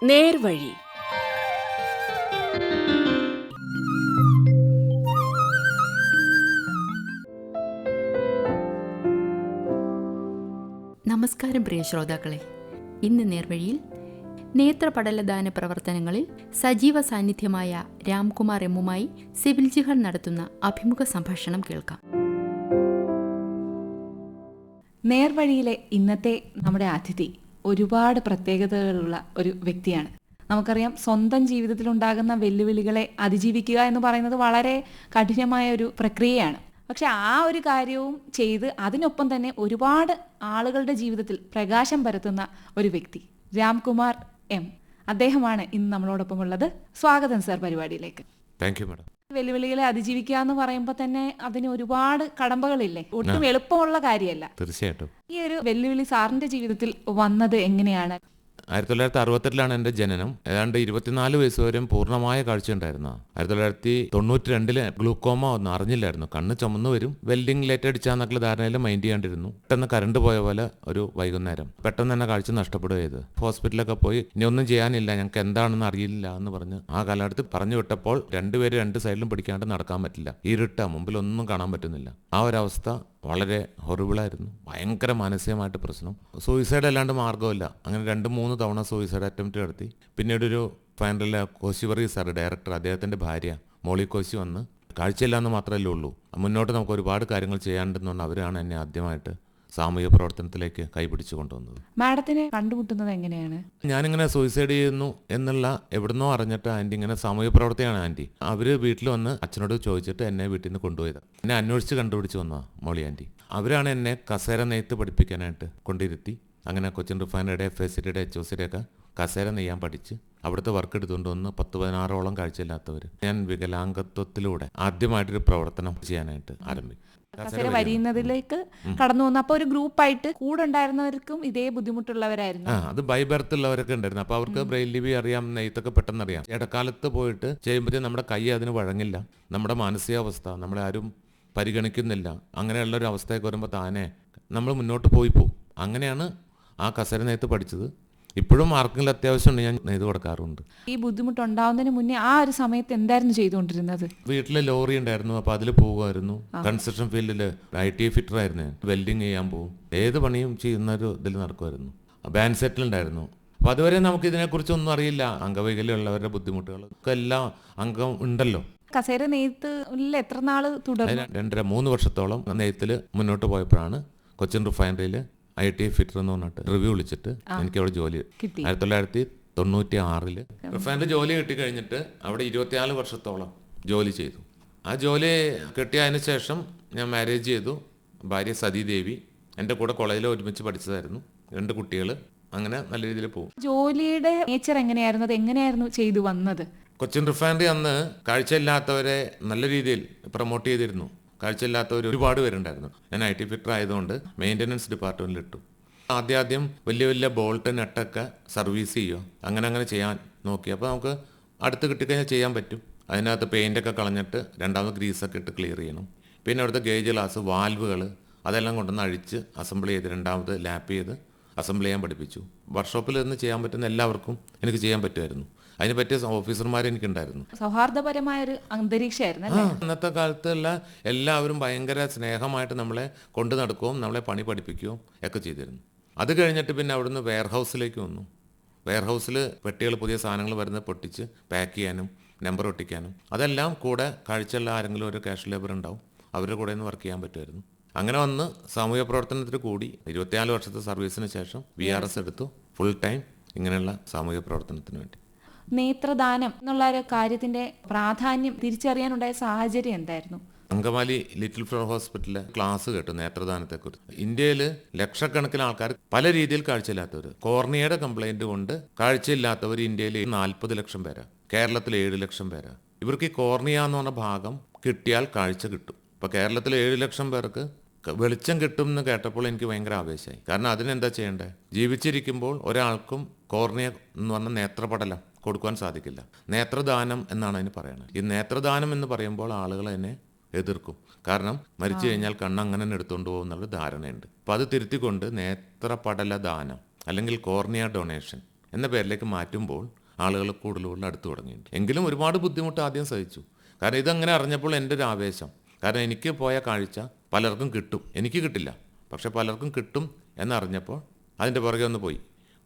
നേർവഴി. നമസ്കാരം പ്രിയ ശ്രോതാക്കളെ. ഇന്ന് നേർവഴിയിൽ നേത്രപടലദാന പ്രവർത്തനങ്ങളിൽ സജീവ സാന്നിധ്യമായ രാംകുമാർ എമ്മുമായി സിവിൽ ജിഹാൻ നടത്തുന്ന അഭിമുഖ സംഭാഷണം കേൾക്കാം. നേർവഴിയിലെ ഇന്നത്തെ നമ്മുടെ അതിഥി ഒരുപാട് പ്രത്യേകതകളുള്ള ഒരു വ്യക്തിയാണ്. നമുക്കറിയാം, സ്വന്തം ജീവിതത്തിലുണ്ടാകുന്ന വെല്ലുവിളികളെ അതിജീവിക്കുക എന്ന് പറയുന്നത് വളരെ കഠിനമായ ഒരു പ്രക്രിയയാണ്. പക്ഷെ ആ ഒരു കാര്യവും ചെയ്ത് അതിനൊപ്പം തന്നെ ഒരുപാട് ആളുകളുടെ ജീവിതത്തിൽ പ്രകാശം പരത്തുന്ന ഒരു വ്യക്തി രാംകുമാർ എം. അദ്ദേഹമാണ് ഇന്ന് നമ്മളോടൊപ്പം ഉള്ളത്. സ്വാഗതം സർ പരിപാടിയിലേക്ക്. Thank you madam. വെല്ലുവിളികളെ അതിജീവിക്കുക എന്ന് പറയുമ്പോൾ തന്നെ അതിന് ഒരുപാട് കടമ്പകളില്ലേ? ഒട്ടും എളുപ്പമുള്ള കാര്യമല്ല. തീർച്ചയായിട്ടും. ഈ ഒരു വെല്ലുവിളി സാറിന്റെ ജീവിതത്തിൽ വന്നത് എങ്ങനെയാണ്? 1968 എൻ്റെ ജനനം. ഏതാണ്ട് 24 വയസ്സ് വരെയും പൂർണ്ണമായ കാഴ്ച ഉണ്ടായിരുന്നു. 1992 ഗ്ലൂക്കോമ ഒന്നും അറിഞ്ഞില്ലായിരുന്നു. കണ്ണ് ചുമന്ന് വരും, വെൽഡിംഗ് ലൈറ്റ് അടിച്ചാന്നൊക്കെ ധാരണയിൽ മൈൻഡ് ചെയ്യാണ്ടിരുന്നു. പെട്ടെന്ന് കറണ്ട് പോയ പോലെ ഒരു വൈകുന്നേരം പെട്ടെന്ന് തന്നെ കാഴ്ച നഷ്ടപ്പെടുക ചെയ്ത് ഹോസ്പിറ്റലൊക്കെ പോയി ഇനി ഒന്നും ചെയ്യാനില്ല, ഞങ്ങൾക്ക് എന്താണെന്ന് അറിയില്ല എന്ന് പറഞ്ഞ് ആ കാലഘട്ടത്തിൽ പറഞ്ഞു വിട്ടപ്പോൾ രണ്ടുപേര് രണ്ട് സൈഡിലും പിടിക്കാണ്ട് നടക്കാൻ പറ്റില്ല. ഇരുട്ടാ, മുമ്പിലൊന്നും കാണാൻ പറ്റുന്നില്ല. ആ ഒരവസ്ഥ വളരെ ഹൊറിബിളായിരുന്നു. ഭയങ്കര മാനസികമായിട്ട് പ്രശ്നം. സൂയിസൈഡ് അല്ലാണ്ട് മാർഗ്ഗമില്ല. അങ്ങനെ 2-3 തവണ സൂയിസൈഡ് അറ്റംപ്റ്റ് നടത്തി. പിന്നീടൊരു ഫൈനലിൽ കോശിവറി സാർ, ഡയറക്ടർ, അദ്ദേഹത്തിൻ്റെ ഭാര്യ മോളി കോശി വന്ന് കാഴ്ചയില്ലാന്ന് മാത്രമല്ലേ ഉള്ളൂ, മുന്നോട്ട് നമുക്ക് ഒരുപാട് കാര്യങ്ങൾ ചെയ്യാണ്ടെന്നുകൊണ്ട് അവരാണ് എന്നെ ആദ്യമായിട്ട് സാമൂഹിക പ്രവർത്തനത്തിലേക്ക് കൈപിടിച്ചു കൊണ്ടുവന്നത്. മാഡത്തിനെ കണ്ടുമുട്ടുന്നത് എങ്ങനെയാണ്? ഞാനിങ്ങനെ സൂയിസൈഡ് ചെയ്യുന്നു എന്നുള്ള എവിടുന്നോ അറിഞ്ഞിട്ട് ആൻറ്റി ഇങ്ങനെ സാമൂഹിക പ്രവർത്തകയാണ് ആൻറ്റി. അവർ വീട്ടിൽ വന്ന് അച്ഛനോട് ചോദിച്ചിട്ട് എന്നെ വീട്ടിൽ നിന്ന് കൊണ്ടുപോയത്. എന്നെ അന്വേഷിച്ച് കണ്ടുപിടിച്ച് വന്നതാ മോളി ആൻറ്റി. അവരാണ് എന്നെ കസേര നെയ്ത്ത് പഠിപ്പിക്കാനായിട്ട് കൊണ്ടിരുത്തി. അങ്ങനെ കൊച്ചിൻ റിഫൈനറിയുടെ FACയുടെ HOCയുടെ ഒക്കെ കസേര നെയ്യാൻ പഠിച്ച് അവിടുത്തെ വർക്ക് എടുത്തുകൊണ്ട് വന്ന് 10-16ഓളം കാഴ്ചയില്ലാത്തവർ ഞാൻ വികലാംഗത്വത്തിലൂടെ ആദ്യമായിട്ടൊരു പ്രവർത്തനം ചെയ്യാനായിട്ട് ആരംഭിക്കും. കസേര വരിയുന്നതിലേക്ക് കടന്നു വന്നു. അപ്പൊ ഒരു ഗ്രൂപ്പായിട്ട് കൂടെ ഉണ്ടായിരുന്നവർക്കും ഇതേ ബുദ്ധിമുട്ടുള്ളവരായിരുന്നു. അത് ബൈ ബർത്ത് ഉള്ളവരൊക്കെ ഉണ്ടായിരുന്നു. അപ്പൊ അവർക്ക് ബ്രെയിൽ ലിപി അറിയാം, നെയ്ത്തൊക്കെ പെട്ടെന്ന് അറിയാം. ഇടക്കാലത്ത് പോയിട്ട് ചെയ്യുമ്പോഴേ നമ്മുടെ കൈ അതിന് വഴങ്ങില്ല. നമ്മുടെ മാനസികാവസ്ഥ നമ്മളെ ആരും പരിഗണിക്കുന്നില്ല. അങ്ങനെയുള്ള ഒരു അവസ്ഥയൊക്കെ വരുമ്പോൾ താനെ നമ്മൾ മുന്നോട്ട് പോയി പോകും. അങ്ങനെയാണ് ആ കസേര നെയ്ത്ത് പഠിച്ചത്. ഇപ്പോഴും ആർക്കെങ്കിലും അത്യാവശ്യമുണ്ട് ഞാൻ നെയ്ത് കൊടുക്കാറുണ്ട്. ഈ ബുദ്ധിമുട്ടുണ്ടാവുന്നതിന് മുന്നേ ആ ഒരു സമയത്ത് എന്തായിരുന്നു ചെയ്തുകൊണ്ടിരുന്നത്? വീട്ടിലെ ലോറി ഉണ്ടായിരുന്നു, അപ്പോൾ അതിൽ പോകുമായിരുന്നു. കൺസ്ട്രക്ഷൻ ഫീൽഡിൽ IT ഫിറ്റർ ആയിരുന്നു. വെൽഡിങ് ചെയ്യാൻ പോകും. ഏത് പണിയും ചെയ്യുന്ന ഒരു ഇതിൽ നടക്കുമായിരുന്നു. ബാൻഡ് സെറ്റിലുണ്ടായിരുന്നു. അപ്പോൾ അതുവരെ നമുക്ക് ഇതിനെക്കുറിച്ചൊന്നും അറിയില്ല. അംഗവൈകല്യമുള്ളവരുടെ ബുദ്ധിമുട്ടുകൾ ഒക്കെ എല്ലാം അംഗം ഉണ്ടല്ലോ. കസേര നെയ്ത്ത് എത്ര നാള് തുടർന്നു? 2-3 വർഷത്തോളം നെയ്ത്തിൽ മുന്നോട്ട് പോയപ്പോഴാണ് കൊച്ചിൻ റിഫൈനറിയിൽ IT ഫിറ്റർ എന്ന് പറഞ്ഞിട്ട് റിവ്യൂ വിളിച്ചിട്ട് എനിക്ക് അവിടെ ജോലി കിട്ടി. 1996 റിഫൈനറി ജോലി കിട്ടിക്കഴിഞ്ഞിട്ട് അവിടെ 24 വർഷത്തോളം ജോലി ചെയ്തു. ആ ജോലി കിട്ടിയതിന് ശേഷം ഞാൻ മാരേജ് ചെയ്തു. ഭാര്യ സതീദേവി. എൻ്റെ കൂടെ കോളേജിൽ ഒരുമിച്ച് പഠിച്ചതായിരുന്നു. 2 കുട്ടികൾ. അങ്ങനെ നല്ല രീതിയിൽ പോകും. ജോലിയുടെ നേച്ചർ എങ്ങനെയായിരുന്നു? അത് എങ്ങനെയായിരുന്നു ചെയ്തു വന്നത്? കൊച്ചിൻ റിഫൈനറി അന്ന് കാഴ്ചയില്ലാത്തവരെ നല്ല രീതിയിൽ പ്രൊമോട്ട് ചെയ്തിരുന്നു. കാഴ്ചയില്ലാത്തവർ ഒരുപാട് പേരുണ്ടായിരുന്നു. ഞാൻ IT ഫിറ്റർ ആയതുകൊണ്ട് മെയിൻ്റനൻസ് ഡിപ്പാർട്ട്മെൻറ്റിൽ ഇട്ടു. ആദ്യം വലിയ വലിയ ബോൾട്ട് നെട്ടൊക്കെ സർവീസ് ചെയ്യുക, അങ്ങനെ ചെയ്യാൻ നോക്കി. അപ്പോൾ നമുക്ക് അടുത്ത് കിട്ടിക്കഴിഞ്ഞാൽ ചെയ്യാൻ പറ്റും. അതിനകത്ത് പെയിൻ്റൊക്കെ കളഞ്ഞിട്ട് രണ്ടാമത് ഗ്രീസൊക്കെ ഇട്ട് ക്ലിയർ ചെയ്യണം. പിന്നെ അവിടുത്തെ ഗേജ് ഗ്ലാസ്, വാൽവുകൾ അതെല്ലാം കൊണ്ടുവന്ന് അഴിച്ച് അസംബിൾ ചെയ്ത് രണ്ടാമത് ലാപ്പ് ചെയ്ത് അസംബിൾ ചെയ്യാൻ പഠിപ്പിച്ചു. വർക്ക്ഷോപ്പിൽ നിന്ന് ചെയ്യാൻ പറ്റുന്ന എല്ലാവർക്കും എനിക്ക് ചെയ്യാൻ പറ്റുമായിരുന്നു. അതിന് പറ്റിയ ഓഫീസർമാർ എനിക്കുണ്ടായിരുന്നു. സൗഹാർദ്ദപരമായ ഒരു അന്തരീക്ഷമായിരുന്നു. അന്നത്തെ കാലത്തുള്ള എല്ലാവരും ഭയങ്കര സ്നേഹമായിട്ട് നമ്മളെ കൊണ്ടു നടക്കുകയും നമ്മളെ പണി പഠിപ്പിക്കുകയും ഒക്കെ ചെയ്തിരുന്നു. അത് കഴിഞ്ഞിട്ട് പിന്നെ അവിടുന്ന് വെയർഹൗസിലേക്ക് വന്നു. വെയർഹൗസിൽ പെട്ടികൾ, പുതിയ സാധനങ്ങൾ വരുന്നത് പൊട്ടിച്ച് പാക്ക് ചെയ്യാനും നമ്പർ ഒട്ടിക്കാനും അതെല്ലാം കൂടെ കാഴ്ചയുള്ള ആരെങ്കിലും ഒരു ക്യാഷ് ലേബർ ഉണ്ടാവും, അവരുടെ കൂടെ നിന്ന് വർക്ക് ചെയ്യാൻ പറ്റുമായിരുന്നു. അങ്ങനെ വന്ന് സാമൂഹ്യ പ്രവർത്തനത്തിൽ കൂടി 24 വർഷത്തെ സർവീസിന് ശേഷം VRS എടുത്തു. ഫുൾ ടൈം ഇങ്ങനെയുള്ള സാമൂഹ്യ പ്രവർത്തനത്തിന് വേണ്ടി. നേത്രദാനം എന്നുള്ള ഒരു കാര്യത്തിന്റെ പ്രാധാന്യം തിരിച്ചറിയാനുണ്ടായ സാഹചര്യം എന്തായിരുന്നു? അങ്കമാലി ലിറ്റിൽ ഫ്ലവർ ഹോസ്പിറ്റലിലെ ക്ലാസ് കേട്ടു നേത്രദാനത്തെക്കുറിച്ച്. ഇന്ത്യയിൽ ലക്ഷക്കണക്കിന് ആൾക്കാർ പല രീതിയിൽ കാഴ്ചയില്ലാത്തവർ. കോർണിയയുടെ കംപ്ലൈന്റ് കൊണ്ട് കാഴ്ചയില്ലാത്തവർ ഇന്ത്യയിൽ 40 ലക്ഷം പേരാ, കേരളത്തിൽ 7 ലക്ഷം പേരാ. ഇവർക്ക് ഈ കോർണിയ എന്ന് പറഞ്ഞ ഭാഗം കിട്ടിയാൽ കാഴ്ച കിട്ടും. ഇപ്പോൾ കേരളത്തിൽ 7 ലക്ഷം പേർക്ക് വെളിച്ചം കിട്ടും എന്ന് കേട്ടപ്പോൾ എനിക്ക് ഭയങ്കര ആവേശമായി. കാരണം അതിനെന്താ ചെയ്യേണ്ടത്? ജീവിച്ചിരിക്കുമ്പോൾ ഒരാൾക്കും കോർണിയ എന്ന് പറഞ്ഞ നേത്രപടലം കൊടുക്കുവാൻ സാധിക്കില്ല. നേത്രദാനം എന്നാണ് അതിന് പറയുന്നത്. ഈ നേത്രദാനം എന്ന് പറയുമ്പോൾ ആളുകൾ അതിനെ എതിർക്കും. കാരണം മരിച്ചു കഴിഞ്ഞാൽ കണ്ണ് അങ്ങനെ തന്നെ എടുത്തുകൊണ്ട് പോകുന്നുള്ള ധാരണയുണ്ട്. അപ്പോൾ അത് തിരുത്തിക്കൊണ്ട് നേത്രപടല ദാനം അല്ലെങ്കിൽ കോർണിയ ഡൊണേഷൻ എന്ന പേരിലേക്ക് മാറ്റുമ്പോൾ ആളുകൾ കൂടുതൽ അടുത്ത് തുടങ്ങിയിട്ടുണ്ട്. എങ്കിലും ഒരുപാട് ബുദ്ധിമുട്ട് ആദ്യം സഹിച്ചു. കാരണം ഇതങ്ങനെ അറിഞ്ഞപ്പോൾ എൻ്റെ ഒരു ആവേശം, കാരണം എനിക്ക് പോയ കാഴ്ച പലർക്കും കിട്ടും, എനിക്ക് കിട്ടില്ല, പക്ഷെ പലർക്കും കിട്ടും എന്നറിഞ്ഞപ്പോൾ അതിൻ്റെ പുറകെ ഒന്ന് പോയി.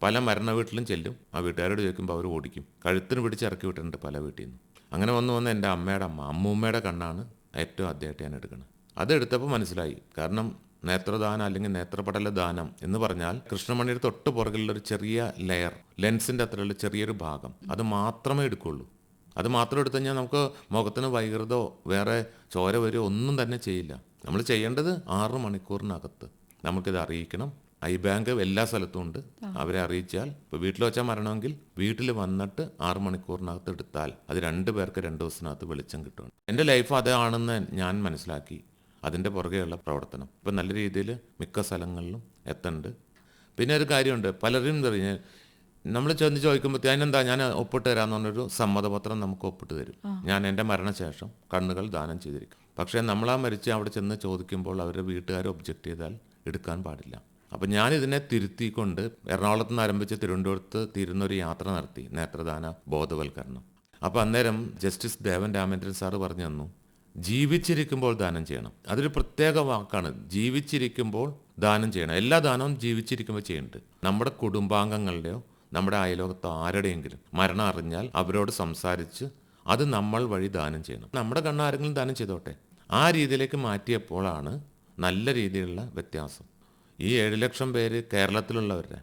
പല മരണ വീട്ടിലും ചെല്ലും, ആ വീട്ടുകാരോട് ചോദിക്കുമ്പോൾ അവർ ഓടിക്കും, കഴുത്തിന് പിടിച്ച് ഇറക്കി വിട്ടിട്ടുണ്ട് പല വീട്ടിൽ നിന്ന്. അങ്ങനെ വന്ന് എൻ്റെ അമ്മയുടെ അമ്മൂമ്മയുടെ കണ്ണാണ് ഏറ്റവും ആദ്യമായിട്ട് ഞാൻ എടുക്കുന്നത്. അതെടുത്തപ്പോൾ മനസ്സിലായി, കാരണം നേത്രദാനം അല്ലെങ്കിൽ നേത്രപടല ദാനം എന്ന് പറഞ്ഞാൽ കൃഷ്ണമണിയുടെ തൊട്ട് പുറകിലുള്ള ഒരു ചെറിയ ലെയർ, ലെൻസിൻ്റെ അത്രയുള്ള ചെറിയൊരു ഭാഗം, അത് മാത്രമേ എടുക്കുള്ളൂ. അത് മാത്രം എടുത്തു കഴിഞ്ഞാൽ നമുക്ക് മുഖത്തിന് വൈകൃതോ വേറെ ചോര വരുമോ ഒന്നും തന്നെ ചെയ്യില്ല. നമ്മൾ ചെയ്യേണ്ടത് 6 മണിക്കൂറിനകത്ത് നമുക്കിത് അറിയിക്കണം. ഐ ബാങ്ക് എല്ലാ സ്ഥലത്തും ഉണ്ട്, അവരെ അറിയിച്ചാൽ, ഇപ്പോൾ വീട്ടിൽ വെച്ചാൽ മരണമെങ്കിൽ വീട്ടിൽ വന്നിട്ട് 6 മണിക്കൂറിനകത്ത് എടുത്താൽ അത് 2 പേർക്ക് 2 ദിവസത്തിനകത്ത് വെളിച്ചം കിട്ടും. എൻ്റെ ലൈഫ് അതാണെന്ന് ഞാൻ മനസ്സിലാക്കി. അതിൻ്റെ പുറകെയുള്ള പ്രവർത്തനം ഇപ്പം നല്ല രീതിയിൽ മിക്ക സ്ഥലങ്ങളിലും എത്തുന്നുണ്ട്. പിന്നെ ഒരു കാര്യമുണ്ട്, പലരും പറഞ്ഞ് നമ്മൾ ചെന്ന് ചോദിക്കുമ്പോൾ അതിനെന്താ ഞാൻ ഒപ്പിട്ട് തരാമെന്ന് പറഞ്ഞൊരു സമ്മതപത്രം നമുക്ക് ഒപ്പിട്ട് തരും. ഞാൻ എൻ്റെ മരണശേഷം കണ്ണുകൾ ദാനം ചെയ്തിരിക്കും. പക്ഷേ നമ്മളാ മരിച്ച് അവിടെ ചെന്ന് ചോദിക്കുമ്പോൾ അവരുടെ വീട്ടുകാർ ഒബ്ജക്റ്റ് ചെയ്താൽ എടുക്കാൻ പാടില്ല. അപ്പം ഞാനിതിനെ തിരുത്തിക്കൊണ്ട് എറണാകുളത്ത് നിന്ന് ആരംഭിച്ച് തിരുവനന്തപുരത്ത് തീരുന്നൊരു യാത്ര നടത്തി, നേത്രദാന ബോധവൽക്കരണം. അപ്പോൾ അന്നേരം ജസ്റ്റിസ് ദേവൻ രാമേന്ദ്രൻ സാറ് പറഞ്ഞു തന്നു, ജീവിച്ചിരിക്കുമ്പോൾ ദാനം ചെയ്യണം. അതൊരു പ്രത്യേക വാക്കാണ്, ജീവിച്ചിരിക്കുമ്പോൾ ദാനം ചെയ്യണം. എല്ലാ ദാനവും ജീവിച്ചിരിക്കുമ്പോൾ ചെയ്യുന്നുണ്ട്. നമ്മുടെ കുടുംബാംഗങ്ങളുടെയോ നമ്മുടെ അയലോകത്തോ ആരുടെയെങ്കിലും മരണം അറിഞ്ഞാൽ അവരോട് സംസാരിച്ച് അത് നമ്മൾ വഴി ദാനം ചെയ്യണം. നമ്മുടെ കണ്ണ് ആരെങ്കിലും ദാനം ചെയ്തോട്ടെ. ആ രീതിയിലേക്ക് മാറ്റിയപ്പോഴാണ് നല്ല രീതിയിലുള്ള വ്യത്യാസം. ഈ 7 ലക്ഷം പേര് കേരളത്തിലുള്ളവരുടെ,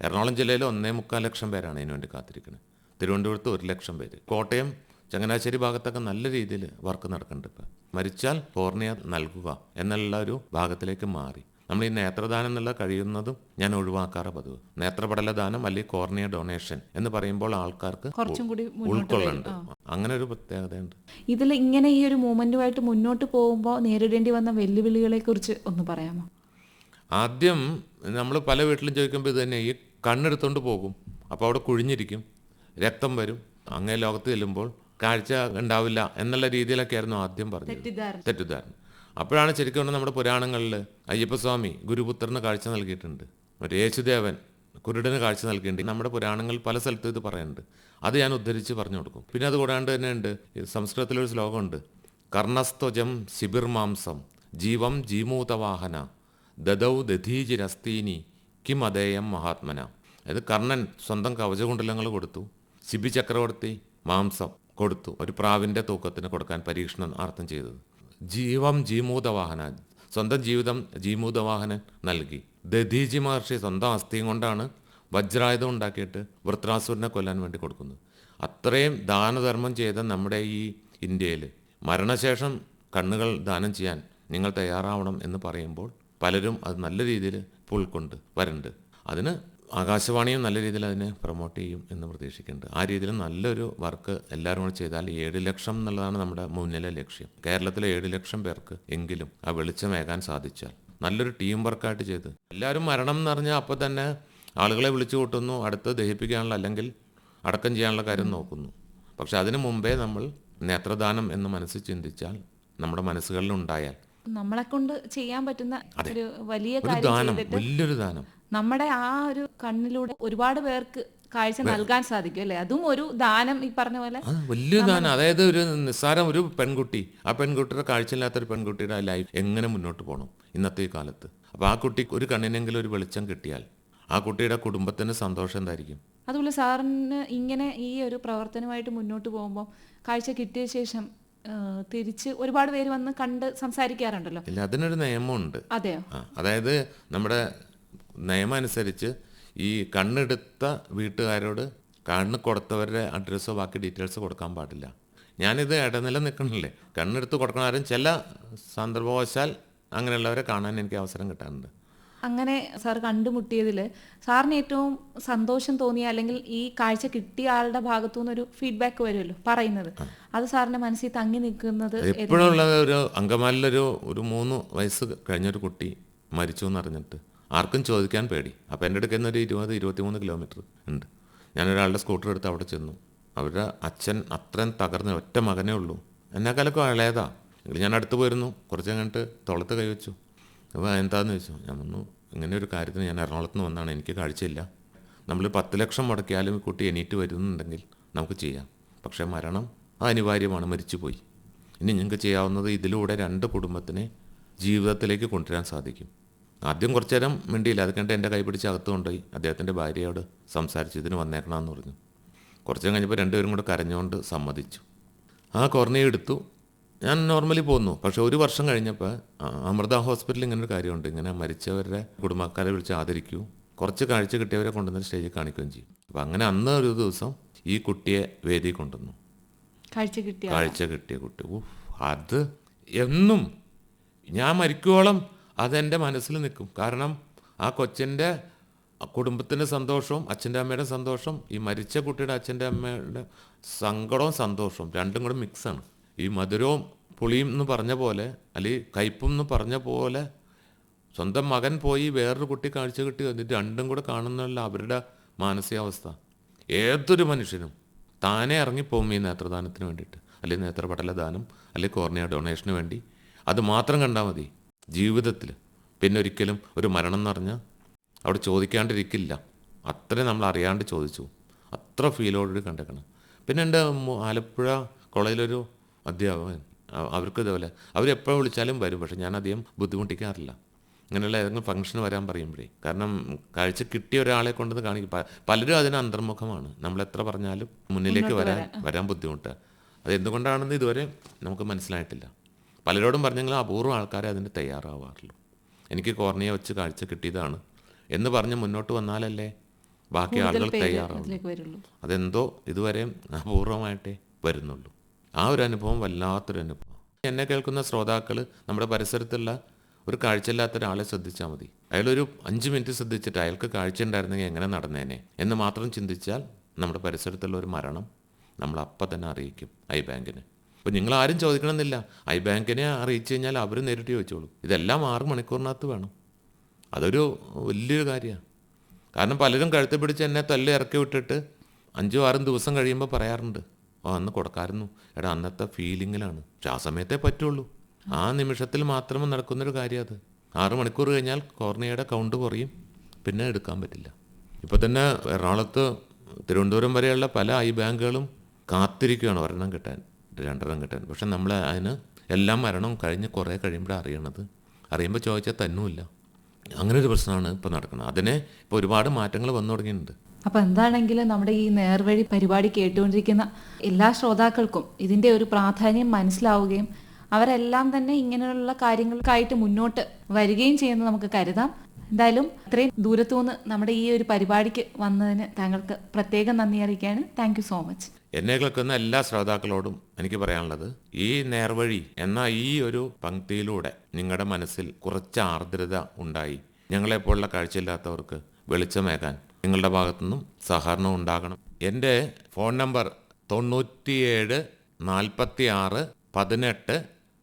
എറണാകുളം ജില്ലയിൽ 1.25 ലക്ഷം പേരാണ് ഇതിനു വേണ്ടി കാത്തിരിക്കുന്നത്. തിരുവനന്തപുരത്ത് 1 ലക്ഷം പേര്, കോട്ടയം ചങ്ങനാശ്ശേരി ഭാഗത്തൊക്കെ നല്ല രീതിയിൽ വർക്ക് നടക്കുന്നുണ്ട്. ഇപ്പം മരിച്ചാൽ കോർണിയ നൽകുക എന്നുള്ള ഒരു ഭാഗത്തിലേക്ക് മാറി. നമ്മൾ ഈ നേത്രദാനം എന്നുള്ള കഴിയുന്നതും ഞാൻ ഒഴിവാക്കാറ് പതിവ്. നേത്രപടല ദാനം അല്ലെങ്കിൽ കോർണിയ ഡൊണേഷൻ എന്ന് പറയുമ്പോൾ ആൾക്കാർക്ക് കുറച്ചും കൂടി ഉൾക്കൊള്ളുന്നുണ്ട്. അങ്ങനെ ഒരു പ്രത്യേകതയുണ്ട്. ഇതിൽ ഇങ്ങനെ ഈ ഒരു മൂവ്മെന്റുമായിട്ട് മുന്നോട്ട് പോകുമ്പോൾ നേരിടേണ്ടി വന്ന വെല്ലുവിളികളെ കുറിച്ച് ഒന്ന് പറയാമോ? ആദ്യം നമ്മൾ പല വീട്ടിലും ചോദിക്കുമ്പോൾ ഇത് തന്നെ, ഈ കണ്ണെടുത്തോണ്ട് പോകും, അപ്പോൾ അവിടെ കുഴിഞ്ഞിരിക്കും, രക്തം വരും, അങ്ങേ ലോകത്ത് ചെല്ലുമ്പോൾ കാഴ്ച ഉണ്ടാവില്ല എന്നുള്ള രീതിയിലൊക്കെ ആയിരുന്നു ആദ്യം പറഞ്ഞത്, തെറ്റിദ്ധാരണ. അപ്പോഴാണ് ശരിക്കും പറഞ്ഞാൽ നമ്മുടെ പുരാണങ്ങളിൽ അയ്യപ്പസ്വാമി ഗുരുപുത്രന് കാഴ്ച നൽകിയിട്ടുണ്ട്, മറ്റേ യേശുദേവൻ കുരുടന് കാഴ്ച നൽകിയിട്ടുണ്ട്. നമ്മുടെ പുരാണങ്ങളിൽ പല സ്ഥലത്തും ഇത് പറയുന്നുണ്ട്. അത് ഞാൻ ഉദ്ധരിച്ച് പറഞ്ഞു കൊടുക്കും. പിന്നെ അത് കൂടാണ്ട് തന്നെ ഉണ്ട്, സംസ്കൃതത്തിലൊരു ശ്ലോകമുണ്ട്, കർണസ്ത്വജം ശിബിർമാംസം ജീവം ജീമൂതവാഹന ദദൗ ദധീജിരസ്തീനി കിം അദേയം മഹാത്മന. അതായത് കർണൻ സ്വന്തം കവചകുണ്ടലങ്ങൾ കൊടുത്തു, ശിബി ചക്രവർത്തി മാംസം കൊടുത്തു, ഒരു പ്രാവിൻ്റെ തൂക്കത്തിന് കൊടുക്കാൻ പരീക്ഷണം അർത്ഥം ചെയ്തത്. ജീവം ജീമൂതവാഹന, സ്വന്തം ജീവിതം ജീമൂതവാഹനൻ നൽകി. ദധീജി മഹർഷി സ്വന്തം അസ്ഥിയും കൊണ്ടാണ് വജ്രായുധം ഉണ്ടാക്കിയിട്ട് വൃത്രാസുരനെ കൊല്ലാൻ വേണ്ടി കൊടുക്കുന്നത്. അത്രയും ദാനധർമ്മം ചെയ്ത നമ്മുടെ ഈ ഇന്ത്യയിൽ മരണശേഷം കണ്ണുകൾ ദാനം ചെയ്യാൻ നിങ്ങൾ തയ്യാറാവണം എന്ന് പറയുമ്പോൾ പലരും അത് നല്ല രീതിയിൽ ഉൾക്കൊണ്ട് വരുന്നുണ്ട്. അതിന് ആകാശവാണിയും നല്ല രീതിയിൽ അതിനെ പ്രൊമോട്ട് ചെയ്യും എന്ന് പ്രതീക്ഷിക്കുന്നുണ്ട്. ആ രീതിയിൽ നല്ലൊരു വർക്ക് എല്ലാവരും കൂടെ ചെയ്താൽ 7 ലക്ഷം എന്നുള്ളതാണ് നമ്മുടെ മുന്നിലെ ലക്ഷ്യം. കേരളത്തിലെ 7 ലക്ഷം പേർക്ക് എങ്കിലും ആ വെളിച്ചമേകാൻ സാധിച്ചാൽ നല്ലൊരു ടീം വർക്കായിട്ട് ചെയ്ത്, എല്ലാവരും മരണം എന്ന് പറഞ്ഞാൽ അപ്പോൾ തന്നെ ആളുകളെ വിളിച്ചു കൂട്ടുന്നു, അടുത്ത് ദഹിപ്പിക്കാനുള്ള അല്ലെങ്കിൽ അടക്കം ചെയ്യാനുള്ള കാര്യം നോക്കുന്നു. പക്ഷെ അതിനു മുമ്പേ നമ്മൾ നേത്രദാനം എന്ന് മനസ്സിൽ ചിന്തിച്ചാൽ, നമ്മുടെ മനസ്സുകളിൽ ഉണ്ടായാൽ, നമ്മളെ കൊണ്ട് ചെയ്യാൻ പറ്റുന്ന ഒരു വലിയ കാര്യം ദാനം, ചെയ്തിട്ട് വലിയൊരു ദാനം, നമ്മുടെ ആ ഒരു കണ്ണിലൂടെ ഒരുപാട് പേർക്ക് കാഴ്ച നൽകാൻ സാധിക്കും അല്ലേ? അതും ഒരു ദാനം, ഈ പറഞ്ഞ പോലെ വലിയ ദാനം. അതായത് ഒരു നിസ്സാരം ഒരു പെൺകുട്ടി, ആ പെൺകുട്ടിയുടെ കാഴ്ചയില്ലാത്തൊരു പെൺകുട്ടിയുടെ ലൈഫ് എങ്ങനെ മുന്നോട്ട് പോകണം ഇന്നത്തെ ഈ കാലത്ത്. അപ്പോൾ ആ കുട്ടിക്ക് ഒരു കണ്ണിനെങ്കിലും ഒരു വെളിച്ചം കിട്ടിയാൽ ആ കുട്ടിയുടെ കുടുംബത്തിന് സന്തോഷം എന്തായിരിക്കും. അതുപോലെ സാറിന് ഇങ്ങനെ ഈ ഒരു പ്രവർത്തനമായിട്ട് മുന്നോട്ട് പോകുമ്പോൾ കാഴ്ച കിട്ടിയ ശേഷം തിരിച്ച് ഒരുപാട് പേര് വന്ന് കണ്ട് സംസാരിക്കാറുണ്ടല്ലോ. ഇല്ല, അതിനൊരു നിയമമുണ്ട്. അതെയോ? അതായത് നമ്മുടെ നിയമം അനുസരിച്ച് ഈ കണ്ണെടുത്ത വീട്ടുകാരോട് കണ്ണ് കൊടുത്തവരുടെ അഡ്രസ്സോ ബാക്കി ഡീറ്റെയിൽസോ കൊടുക്കാൻ പാടില്ല. ഞാനിത് ഇടനില നിൽക്കണില്ലേ, കണ്ണെടുത്ത് കൊടുക്കണവരും ചില സന്ദർഭവശാൽ അങ്ങനെയുള്ളവരെ കാണാൻ എനിക്ക് അവസരം കിട്ടാറുണ്ട്. അങ്ങനെ സാർ കണ്ടുമുട്ടിയതിൽ സാറിന് ഏറ്റവും സന്തോഷം തോന്നിയ, അല്ലെങ്കിൽ ഈ കാഴ്ച കിട്ടിയ ആളുടെ ഭാഗത്തു നിന്നൊരു ഫീഡ്ബാക്ക് വരുമല്ലോ പറയുന്നത്, അത് സാറിന്റെ മനസ്സിൽ തങ്ങി നിൽക്കുന്നത് എപ്പോഴുള്ള ഒരു അങ്കമാലിലൊരു 3 വയസ്സ് കഴിഞ്ഞൊരു കുട്ടി മരിച്ചു എന്നറിഞ്ഞിട്ട് ആർക്കും ചോദിക്കാൻ പേടി. അപ്പോൾ എൻ്റെ അടുക്കൽ നിന്ന് ഒരു 20-23 കിലോമീറ്റർ ഉണ്ട്. ഞാനൊരാളുടെ സ്കൂട്ടർ എടുത്ത് അവിടെ ചെന്നു. അവരുടെ അച്ഛൻ അത്രയും തകർന്ന ഒറ്റ മകനേ ഉള്ളൂ, എന്നെക്കാലൊക്കെ ഇളയതാ. എങ്കിൽ ഞാൻ അടുത്ത് പോയിരുന്നു, കുറച്ച് കഴിഞ്ഞിട്ട് തോളത്ത് കൈവച്ചു. അപ്പോൾ എന്താണെന്ന് ചോദിച്ചു. ഞാൻ വന്നു, ഇങ്ങനെ ഒരു കാര്യത്തിന് ഞാൻ എറണാകുളത്ത് നിന്ന് വന്നാണ്, എനിക്ക് കാഴ്ചയില്ല, നമ്മൾ 10 ലക്ഷം മുടക്കിയാലും ഈ കുട്ടി എണീറ്റ് വരുന്നുണ്ടെങ്കിൽ നമുക്ക് ചെയ്യാം. പക്ഷേ മരണം അനിവാര്യമാണ്, മരിച്ചുപോയി. ഇനി നിങ്ങൾക്ക് ചെയ്യാവുന്നത് ഇതിലൂടെ 2 കുടുംബത്തിനെ ജീവിതത്തിലേക്ക് കൊണ്ടുവരാൻ സാധിക്കും. ആദ്യം കുറച്ചു നേരം മിണ്ടിയില്ല, അത് കണ്ട് എൻ്റെ കൈ പിടിച്ച് അകത്ത് കൊണ്ടുപോയി അദ്ദേഹത്തിൻ്റെ ഭാര്യയോട് സംസാരിച്ച് ഇതിന് വന്നേക്കണമെന്ന് പറഞ്ഞു. കുറച്ച് കഴിഞ്ഞപ്പോൾ 2 പേരും കൂടെ കരഞ്ഞുകൊണ്ട് സമ്മതിച്ചു. ആ കോർണിയ എടുത്തു. ഞാൻ നോർമലി പോന്നു. പക്ഷേ 1 വർഷം കഴിഞ്ഞപ്പോൾ അമൃത ഹോസ്പിറ്റലിൽ ഇങ്ങനൊരു കാര്യമുണ്ട്, ഇങ്ങനെ മരിച്ചവരുടെ കുടുംബക്കാരെ വിളിച്ച് ആദരിക്കൂ, കുറച്ച് കാഴ്ച കിട്ടിയവരെ കൊണ്ടുവന്ന് സ്റ്റേജിൽ കാണിക്കുകയും ചെയ്യും. അപ്പോൾ അങ്ങനെ അന്ന് ഒരു ദിവസം ഈ കുട്ടിയെ വേദി കൊണ്ടുവന്നു. കാഴ്ച കിട്ടിയ കുട്ടി, അത് എന്നും ഞാൻ മരിക്കുവോളം അതെൻ്റെ മനസ്സിൽ നിൽക്കും. കാരണം ആ കൊച്ചിൻ്റെ കുടുംബത്തിൻ്റെ സന്തോഷവും അച്ഛൻ്റെ അമ്മയുടെ സന്തോഷം, ഈ മരിച്ച കുട്ടിയുടെ അച്ഛൻ്റെ അമ്മയുടെ സങ്കടവും സന്തോഷവും രണ്ടും കൂടെ മിക്സാണ്. ഈ മധുരവും പുളിയും എന്ന് പറഞ്ഞ പോലെ, അല്ലെങ്കിൽ കയ്പും എന്ന് പറഞ്ഞ പോലെ, സ്വന്തം മകൻ പോയി വേറൊരു കുട്ടി കാഴ്ച കിട്ടി എന്നിട്ട് രണ്ടും കൂടെ കാണുന്നുള്ള അവരുടെ മാനസികാവസ്ഥ. ഏതൊരു മനുഷ്യനും താനെ ഇറങ്ങിപ്പോകും ഈ നേത്രദാനത്തിന് വേണ്ടിയിട്ട്, അല്ലെങ്കിൽ നേത്രപടലദാനം, അല്ലെങ്കിൽ കോർണിയ ഡൊണേഷന് വേണ്ടി. അത് മാത്രം കണ്ടാൽ മതി ജീവിതത്തിൽ. പിന്നെ ഒരിക്കലും ഒരു മരണം എന്ന് പറഞ്ഞാൽ അവിടെ ചോദിക്കാണ്ടിരിക്കില്ല. അത്രയും നമ്മൾ അറിയാണ്ട് ചോദിച്ചു, അത്ര ഫീലോട് കണ്ടേക്കണം. പിന്നെ എൻ്റെ ആലപ്പുഴ കോളേജിലൊരു അധ്യാപകൻ, അവർക്ക് ഇതേപോലെ അവരെപ്പോൾ വിളിച്ചാലും വരും. പക്ഷെ ഞാൻ അധികം ബുദ്ധിമുട്ടിക്കാറില്ല ഇങ്ങനെയുള്ള ഏതെങ്കിലും ഫംഗ്ഷന് വരാൻ പറയുമ്പോഴേ. കാരണം കാഴ്ച കിട്ടിയ ഒരാളെ കൊണ്ടത് കാണിക്കും. പലരും അതിന് അന്തർമുഖമാണ്. നമ്മളെത്ര പറഞ്ഞാലും മുന്നിലേക്ക് വരാൻ ബുദ്ധിമുട്ട്. അതെന്തുകൊണ്ടാണെന്ന് ഇതുവരെ നമുക്ക് മനസ്സിലായിട്ടില്ല. പലരോടും പറഞ്ഞെങ്കിലും അപൂർവം ആൾക്കാരെ അതിന് തയ്യാറാവാറുള്ളൂ. എനിക്ക് കോർണിയ വെച്ച് കാഴ്ച കിട്ടിയതാണ് എന്ന് പറഞ്ഞ് മുന്നോട്ട് വന്നാലല്ലേ ബാക്കി ആളുകൾ തയ്യാറാവുള്ളൂ. അതെന്തോ ഇതുവരെ അപൂർവമായിട്ടേ വരുന്നുള്ളൂ. ആ ഒരു അനുഭവം വല്ലാത്തൊരു അനുഭവം. എന്നെ കേൾക്കുന്ന ശ്രോതാക്കൾ നമ്മുടെ പരിസരത്തുള്ള ഒരു കാഴ്ചയില്ലാത്ത ഒരാളെ ശ്രദ്ധിച്ചാൽ മതി. അയാളൊരു 5 മിനിറ്റ് ശ്രദ്ധിച്ചിട്ട് അയാൾക്ക് കാഴ്ച ഉണ്ടായിരുന്നെങ്കിൽ എങ്ങനെ നടന്നേനെ എന്ന് മാത്രം ചിന്തിച്ചാൽ നമ്മുടെ പരിസരത്തുള്ള ഒരു മരണം നമ്മൾ അപ്പം തന്നെ അറിയിക്കും ഐ ബാങ്കിന്. അപ്പോൾ നിങ്ങളാരും ചോദിക്കണമെന്നില്ല, ഐ ബാങ്കിനെ അറിയിച്ചു കഴിഞ്ഞാൽ അവർ നേരിട്ട് ചോദിച്ചോളൂ. ഇതെല്ലാം 6 മണിക്കൂറിനകത്ത് വേണം. അതൊരു വലിയൊരു കാര്യമാണ്. കാരണം പലരും കഴുത്ത് പിടിച്ച് എന്നെ തല്ലി ഇറക്കി വിട്ടിട്ട് 5-6 ദിവസം കഴിയുമ്പോൾ പറയാറുണ്ട്, അന്ന് കൊടുക്കാമായിരുന്നു. എടാ അന്നത്തെ ഫീലിങ്ങിലാണ്. പക്ഷെ ആ സമയത്തേ പറ്റുള്ളൂ. ആ നിമിഷത്തിൽ മാത്രം നടക്കുന്നൊരു കാര്യം അത്. 6 മണിക്കൂർ കഴിഞ്ഞാൽ കോർണിയയുടെ കൗണ്ട് കുറയും, പിന്നെ എടുക്കാൻ പറ്റില്ല. ഇപ്പോൾ തന്നെ എറണാകുളത്ത് തിരുവനന്തപുരം വരെയുള്ള പല ഐ ബാങ്കുകളും കാത്തിരിക്കുകയാണ് ഒരെണ്ണം കിട്ടാൻ, 2 കിട്ടാൻ. പക്ഷെ നമ്മൾ അതിന് എല്ലാം മരണം കഴിഞ്ഞ് കുറേ കഴിയുമ്പോഴാണ് അറിയണത്. അറിയുമ്പോൾ ചോദിച്ചാൽ തന്നുമില്ല. അങ്ങനെ ഒരു പ്രശ്നമാണ് ഇപ്പോൾ നടക്കുന്നത്. അതിനെ ഇപ്പോൾ ഒരുപാട് മാറ്റങ്ങൾ വന്നു തുടങ്ങിയിട്ടുണ്ട്. അപ്പോൾ എന്താണെങ്കിലും നമ്മുടെ ഈ നേർവഴി പരിപാടി കേട്ടുകൊണ്ടിരിക്കുന്ന എല്ലാ ശ്രോതാക്കൾക്കും ഇതിൻ്റെ ഒരു പ്രാധാന്യം മനസ്സിലാവുകയും അവരെല്ലാം തന്നെ ഇങ്ങനെയുള്ള കാര്യങ്ങൾക്കായിട്ട് മുന്നോട്ട് വരികയും ചെയ്യുന്നത് നമുക്ക് കരുതാം. എന്തായാലും ഇത്രയും ദൂരത്തുനിന്ന് നമ്മുടെ ഈ ഒരു പരിപാടിക്ക് വന്നതിന് താങ്കൾക്ക് പ്രത്യേകം നന്ദി അറിയിക്കുകയാണ്. Thank you so much. എന്നെ കേൾക്കുന്ന എല്ലാ ശ്രോതാക്കളോടും എനിക്ക് പറയാനുള്ളത്, ഈ നേർവഴി എന്ന ഈ ഒരു പങ്ക്തിയിലൂടെ നിങ്ങളുടെ മനസ്സിൽ കുറച്ച് ആർദ്രത ഉണ്ടായി ഞങ്ങളെപ്പോലുള്ള കാഴ്ചയില്ലാത്തവർക്ക് വെളിച്ചമേകാൻ നിങ്ങളുടെ ഭാഗത്തുനിന്നും സഹകരണം ഉണ്ടാകണം. എൻ്റെ ഫോൺ നമ്പർ 97 46 18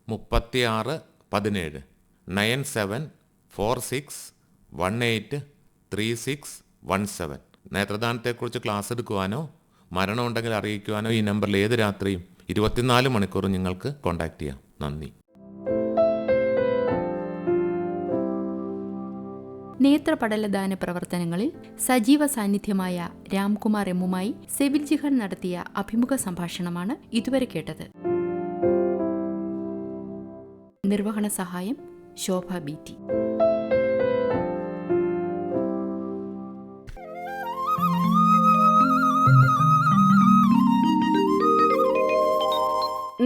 36 17 9746183617. നേത്രദാനത്തെക്കുറിച്ച് ക്ലാസ് എടുക്കുവാനോ മരണമുണ്ടെങ്കിൽ അറിയിക്കുവാനോ ഈ നമ്പറിൽ ഏത് രാത്രിയും 24 മണിക്കൂറും നിങ്ങൾക്ക് കോൺടാക്റ്റ് ചെയ്യാം. നന്ദി. നേത്രപടലദാന പ്രവർത്തനങ്ങളിൽ സജീവ സാന്നിധ്യമായ രാംകുമാർ എമ്മുമായി സെവിൽ ജിഹൻ നടത്തിയ അഭിമുഖ സംഭാഷണമാണ് ഇതുവരെ കേട്ടത്. നിർവഹണ സഹായം ശോഭ BT.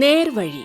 നേർവഴി.